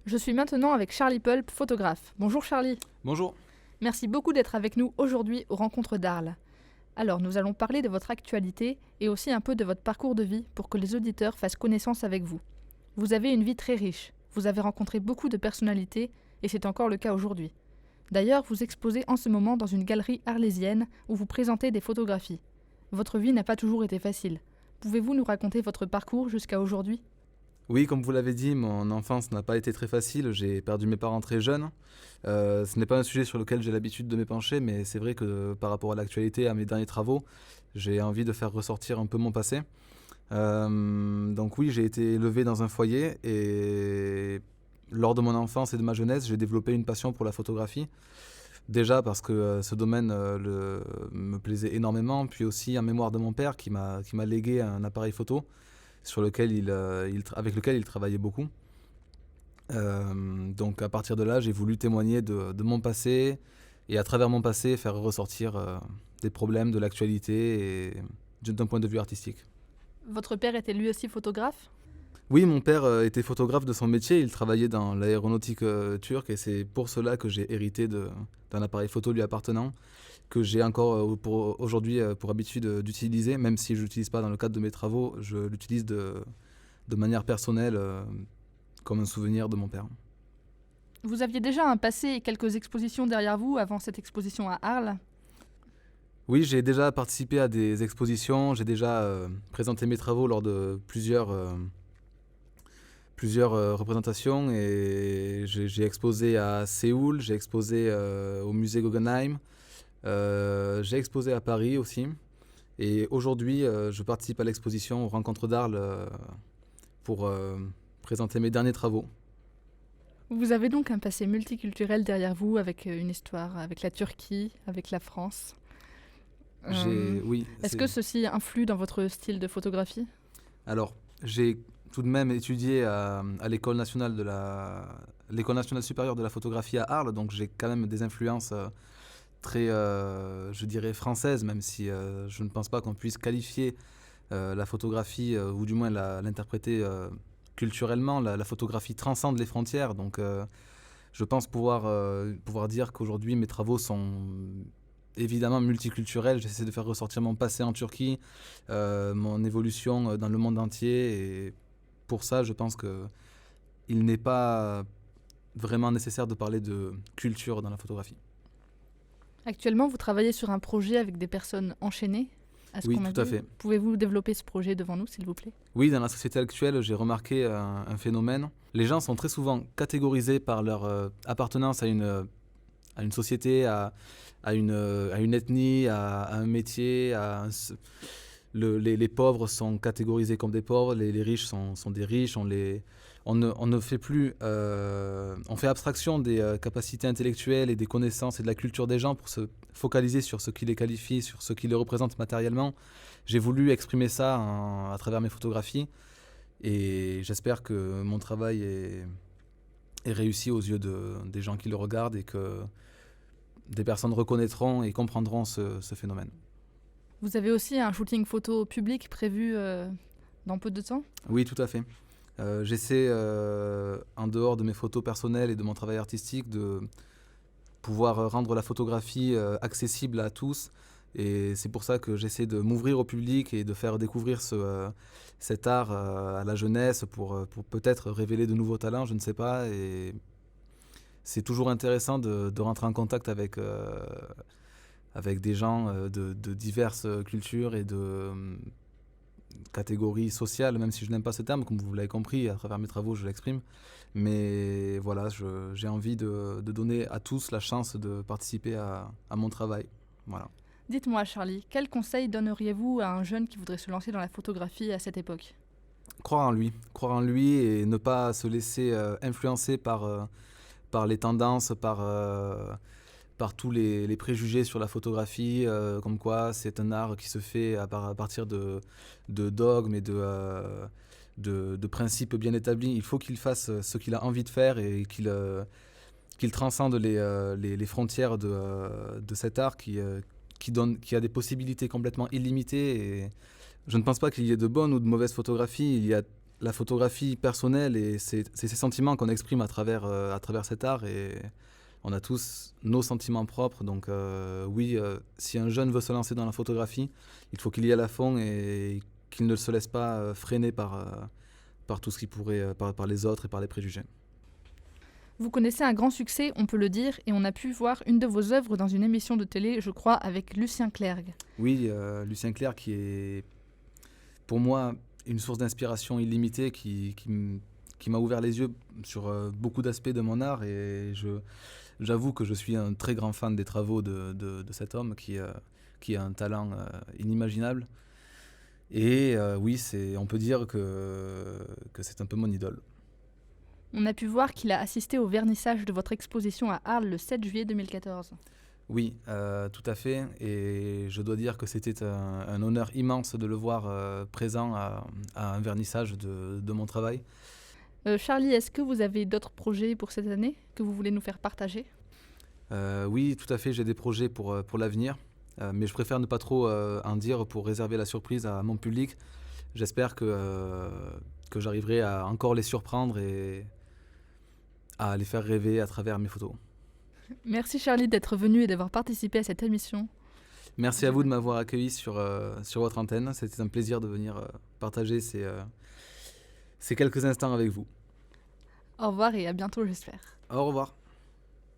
Je suis maintenant avec Charlie Pulp, photographe. Bonjour Charlie. Bonjour. Merci beaucoup d'être avec nous aujourd'hui aux Rencontres d'Arles. Alors, nous allons parler de votre actualité et aussi un peu de votre parcours de vie pour que les auditeurs fassent connaissance avec vous. Vous avez une vie très riche. Vous avez rencontré beaucoup de personnalités et c'est encore le cas aujourd'hui. D'ailleurs, vous exposez en ce moment dans une galerie arlésienne où vous présentez des photographies. Votre vie n'a pas toujours été facile. Pouvez-vous nous raconter votre parcours jusqu'à aujourd'hui ? Oui, comme vous l'avez dit, mon enfance n'a pas été très facile. J'ai perdu mes parents très jeunes. Ce n'est pas un sujet sur lequel j'ai l'habitude de m'épancher, mais c'est vrai que par rapport à l'actualité, à mes derniers travaux, j'ai envie de faire ressortir un peu mon passé. Donc oui, j'ai été élevé dans un foyer et lors de mon enfance et de ma jeunesse, j'ai développé une passion pour la photographie. Déjà parce que ce domaine me plaisait énormément, puis aussi en mémoire de mon père qui m'a légué un appareil photo sur lequel avec lequel il travaillait beaucoup. Donc à partir de là, j'ai voulu témoigner de mon passé et à travers mon passé faire ressortir des problèmes de l'actualité et d'un point de vue artistique. Votre père était lui aussi photographe ? Oui, mon père était photographe de son métier, il travaillait dans l'aéronautique turque et c'est pour cela que j'ai hérité d'un appareil photo lui appartenant que j'ai encore pour aujourd'hui pour habitude d'utiliser, même si je ne l'utilise pas dans le cadre de mes travaux, je l'utilise de manière personnelle comme un souvenir de mon père. Vous aviez déjà un passé et quelques expositions derrière vous avant cette exposition à Arles. Oui, j'ai déjà participé à des expositions, j'ai déjà présenté mes travaux lors de plusieurs représentations et j'ai exposé à Séoul, j'ai exposé au musée Guggenheim, j'ai exposé à Paris aussi. Et aujourd'hui, je participe à l'exposition aux Rencontres d'Arles pour présenter mes derniers travaux. Vous avez donc un passé multiculturel derrière vous avec une histoire avec la Turquie, avec la France. Oui, Est-ce que ceci influe dans votre style de photographie ? Alors, j'ai tout de même étudié à l'école nationale l'école nationale supérieure de la photographie à Arles, donc j'ai quand même des influences très, je dirais, françaises, même si je ne pense pas qu'on puisse qualifier la photographie, ou du moins l'interpréter culturellement. La photographie transcende les frontières, donc je pense pouvoir dire qu'aujourd'hui mes travaux sont évidemment multiculturels. J'essaie de faire ressortir mon passé en Turquie, mon évolution dans le monde entier, et pour ça je pense qu'il n'est pas vraiment nécessaire de parler de culture dans la photographie. Actuellement, vous travaillez sur un projet avec des personnes enchaînées. Oui, tout à fait. Pouvez-vous développer ce projet devant nous, s'il vous plaît ? Oui, dans la société actuelle, j'ai remarqué un phénomène. Les gens sont très souvent catégorisés par leur appartenance à une société, à une ethnie, à un métier. Les pauvres sont catégorisés comme des pauvres, les riches sont des riches. On ne fait plus, on fait abstraction des capacités intellectuelles et des connaissances et de la culture des gens pour se focaliser sur ce qui les qualifie, sur ce qui les représente matériellement. J'ai voulu exprimer ça à travers mes photographies et j'espère que mon travail est réussi aux yeux des gens qui le regardent et que des personnes reconnaîtront et comprendront ce phénomène. Vous avez aussi un shooting photo public prévu dans peu de temps ? Oui, tout à fait. J'essaie, en dehors de mes photos personnelles et de mon travail artistique, de pouvoir rendre la photographie accessible à tous. Et c'est pour ça que j'essaie de m'ouvrir au public et de faire découvrir cet art à la jeunesse pour peut-être révéler de nouveaux talents, je ne sais pas. Et c'est toujours intéressant de rentrer en contact avec des gens de diverses cultures et de catégories sociales, même si je n'aime pas ce terme, comme vous l'avez compris, à travers mes travaux je l'exprime. Mais voilà, j'ai envie de donner à tous la chance de participer à mon travail. Voilà. Dites-moi, Charlie, quel conseil donneriez-vous à un jeune qui voudrait se lancer dans la photographie à cette époque ? Croire en lui et ne pas se laisser influencer par les tendances, par tous les préjugés sur la photographie, comme quoi c'est un art qui se fait à partir de dogmes et de principes bien établis. Il faut qu'il fasse ce qu'il a envie de faire et qu'il transcende les frontières de cet art qui a des possibilités complètement illimitées. Et je ne pense pas qu'il y ait de bonnes ou de mauvaises photographies. Il y a la photographie personnelle et c'est ces sentiments qu'on exprime à travers cet art et on a tous nos sentiments propres. Donc oui, si un jeune veut se lancer dans la photographie, il faut qu'il y aille à fond et qu'il ne se laisse pas freiner par tout ce qui pourrait, par les autres et par les préjugés. Vous connaissez un grand succès, on peut le dire, et on a pu voir une de vos œuvres dans une émission de télé, je crois, avec Lucien Clerc. Oui, Lucien Clerc qui est pour moi une source d'inspiration illimitée qui m'a ouvert les yeux sur beaucoup d'aspects de mon art et j'avoue que je suis un très grand fan des travaux de cet homme qui a un talent inimaginable. Et oui, on peut dire que c'est un peu mon idole. On a pu voir qu'il a assisté au vernissage de votre exposition à Arles le 7 juillet 2014. Oui, tout à fait. Et je dois dire que c'était un honneur immense de le voir présent à un vernissage de mon travail. Charlie, est-ce que vous avez d'autres projets pour cette année que vous voulez nous faire partager ? Oui, tout à fait, j'ai des projets pour l'avenir. Mais je préfère ne pas trop en dire pour réserver la surprise à mon public. J'espère que j'arriverai à encore les surprendre et à les faire rêver à travers mes photos. Merci Charlie d'être venu et d'avoir participé à cette émission. Merci à vous de m'avoir accueilli sur votre antenne. C'était un plaisir de venir partager ces quelques instants avec vous. Au revoir et à bientôt j'espère. Au revoir.